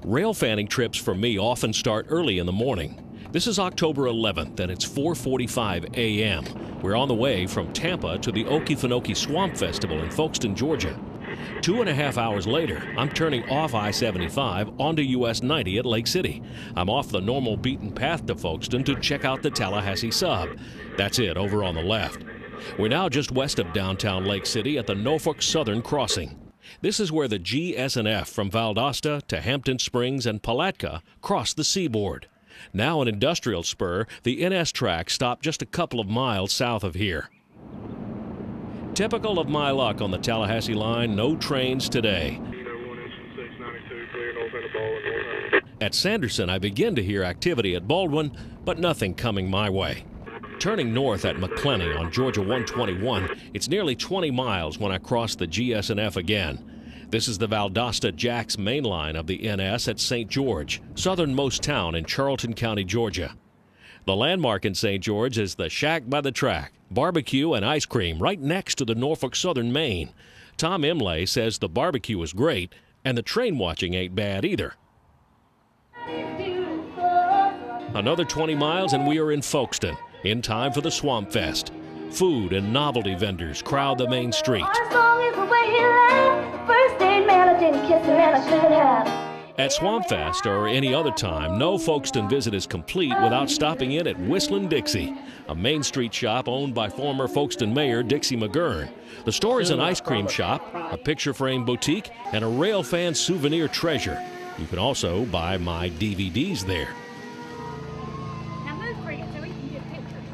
Railfanning trips for me often start early in the morning. This is October 11th and it's 4:45 a.m. We're on the way from Tampa to the Okefenokee Swamp Festival in Folkston, Georgia. 2.5 hours later, I'm turning off I-75 onto US 90 at Lake City. I'm off the normal beaten path to Folkston to check out the Tallahassee sub. That's it over on the left. We're now just west of downtown Lake City at the Norfolk Southern Crossing. This is where the GS&F from Valdosta to Hampton Springs and Palatka cross the seaboard. Now an industrial spur, the NS track stopped just a couple of miles south of here. Typical of my luck on the Tallahassee line, no trains today. At Sanderson, I begin to hear activity at Baldwin, but nothing coming my way. Turning north at McClenny on Georgia 121, it's nearly 20 miles when I cross the GS&F again. This is the Valdosta Jacks main line of the NS at St. George, southernmost town in Charlton County, Georgia. The landmark in St. George is the Shack by the Track, barbecue and ice cream right next to the Norfolk Southern main. Tom Imlay says the barbecue is great and the train watching ain't bad either. Another 20 miles and we are in Folkston, in time for the Swamp Fest. Food and novelty vendors crowd the main street. At Swamp Fest or any other time, no Folkston visit is complete without stopping in at Whistlin' Dixie, a Main Street shop owned by former Folkston Mayor Dixie McGurn. The store is an ice cream shop, a picture frame boutique, and a Railfan souvenir treasure. You can also buy my DVDs there.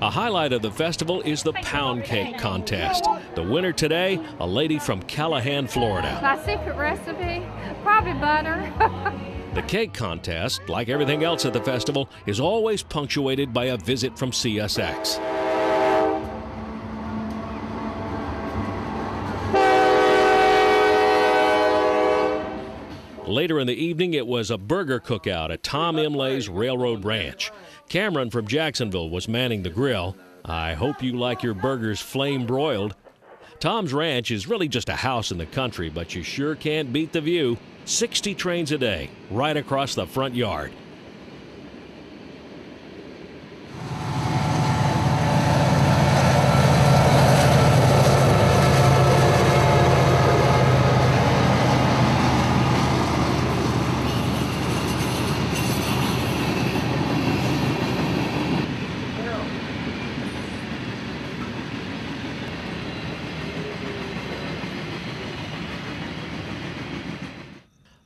A highlight of the festival is the pound cake contest. The winner today, a lady from Callahan, Florida. My secret recipe, probably butter. The cake contest, like everything else at the festival, is always punctuated by a visit from CSX. Later in the evening, it was a burger cookout at Tom Imlay's Railroad Ranch. Cameron from Jacksonville was manning the grill. I hope you like your burgers flame broiled. Tom's Ranch is really just a house in the country, but you sure can't beat the view. 60 trains a day, right across the front yard.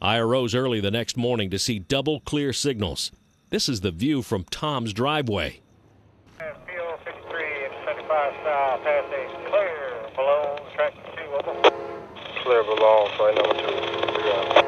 I arose early the next morning to see double clear signals. This is the view from Tom's driveway. PO 53 and 75 south, passing clear below track 2 over. Clear below, so I know what to figure out.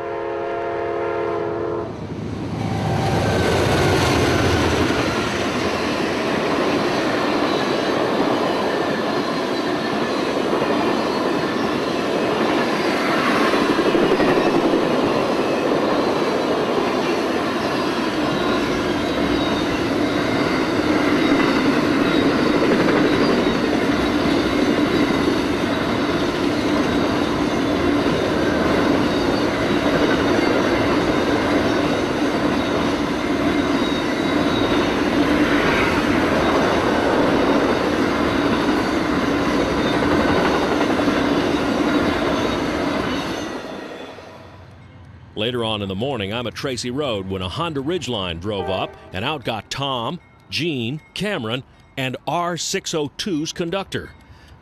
Later on in the morning, I'm at Tracy Road when a Honda Ridgeline drove up, and out got Tom, Gene, Cameron, and R602's conductor.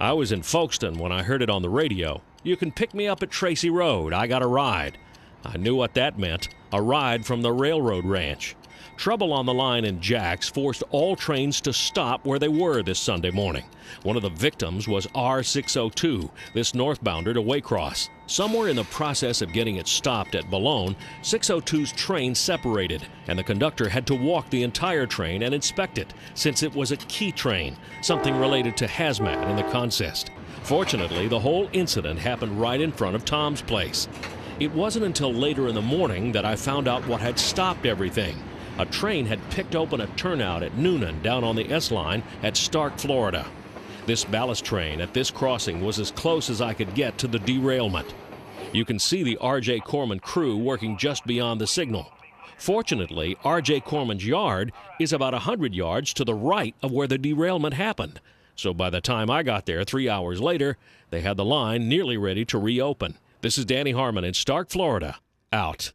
I was in Folkston when I heard it on the radio. You can pick me up at Tracy Road. I got a ride. I knew what that meant, a ride from the Railroad Ranch. Trouble on the line in Jacks forced all trains to stop where they were this Sunday morning. One of the victims was R602, this northbounder to Waycross. Somewhere in the process of getting it stopped at Boulogne, 602's train separated, and the conductor had to walk the entire train and inspect it, since it was a key train, something related to hazmat in the consist. Fortunately, the whole incident happened right in front of Tom's place. It wasn't until later in the morning that I found out what had stopped everything. A train had picked open a turnout at Noonan down on the S-line at Stark, Florida. This ballast train at this crossing was as close as I could get to the derailment. You can see the R.J. Corman crew working just beyond the signal. Fortunately, R.J. Corman's yard is about 100 yards to the right of where the derailment happened. So by the time I got there 3 hours later, they had the line nearly ready to reopen. This is Danny Harmon in Stark, Florida. Out.